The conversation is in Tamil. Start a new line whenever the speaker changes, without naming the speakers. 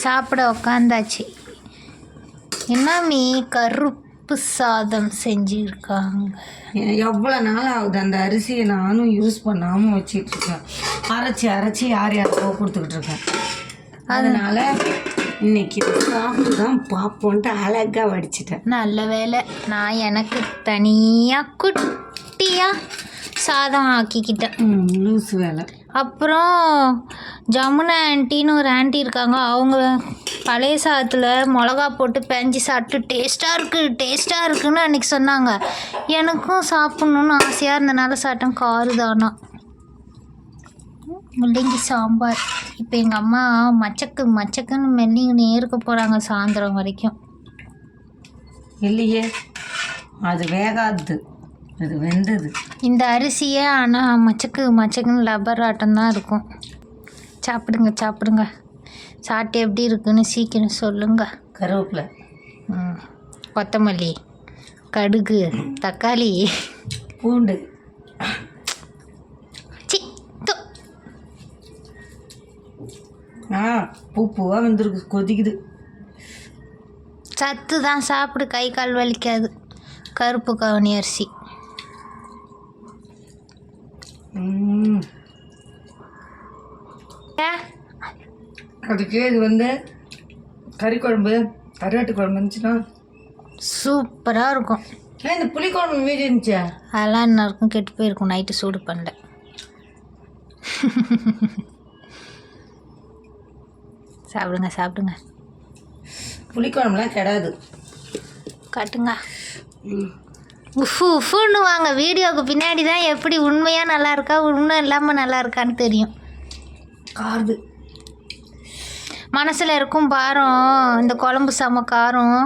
சாப்பிட உக்காந்தாச்சு. என்ன மீ கருப்பு சாதம் செஞ்சுருக்காங்க.
எவ்வளோ நாள் ஆகுது அந்த அரிசியை நானும் யூஸ் பண்ணாமல் வச்சிட்ருக்கேன். அரைச்சி யார் யாருக்கோ கொடுத்துக்கிட்டு இருக்கேன். அதனால் இன்னைக்கு சாப்பிட்டு தான் பார்ப்போன்ட்டு அழகாக வடிச்சிட்டேன்.
நல்ல வேலை, நான் எனக்கு தனியாக குட்டியாக சாதம் ஆக்கிக்கிட்டேன்.
லூஸ் வேலை.
அப்புறம் ஜமுனா ஆன்ட்டின்னு ஒரு ஆன்ட்டி இருக்காங்க. அவங்க பழைய சாதத்தில் மிளகா போட்டு பெஞ்சி சாப்பிட்டு டேஸ்ட்டாக இருக்குன்னு அன்றைக்கி சொன்னாங்க. எனக்கும் சாப்பிட்ணுன்னு ஆசையாக இருந்தனால சாப்பிட்டேன். காருதானா முள்ளங்கி சாம்பார். இப்போ எங்கள் அம்மா மச்சக்குன்னு மெல்லிங்கன்னு இருக்க போகிறாங்க சாயந்தரம் வரைக்கும்.
இல்லையே, அது வேகாது, அது வெந்தது.
இந்த அரிசியே ஆனால் மச்சக்குன்னு லப்பர் ஆட்டம் தான் இருக்கும். சாப்பிடுங்க சாப்பிட்டு எப்படி இருக்குன்னு சீக்கிரம் சொல்லுங்க.
கருவேப்பிலை,
கொத்தமல்லி, கடுகு, தக்காளி,
பூண்டு. பூவாக வந்துருக்கு, கொதிக்குது.
சத்து தான், சாப்பிடு, கை கால் வலிக்காது. கருப்பு கவனி அரிசி.
அதுக்கே இது வந்து கறி குழம்பு, கருவாட்டு குழம்பு இருந்துச்சுன்னா
சூப்பராக இருக்கும்.
இந்த புளி குழம்பு மீதி இருந்துச்சா?
அதெல்லாம் என்ன இருக்கும், கெட்டு போயிருக்கும். நைட்டு சூடு பண்ணல. சாப்பிடுங்க.
புளிக்குழம்புலாம் கெடாது.
காட்டுங்க. உஃப்னு வாங்க. வீடியோவுக்கு பின்னாடி தான் எப்படி உண்மையாக நல்லா இருக்கா உண்மை இல்லாமல் நல்லா இருக்கான்னு தெரியும்.
காருது.
மனசில் இருக்கும் பாரம். இந்த குழம்பு செம காரம்.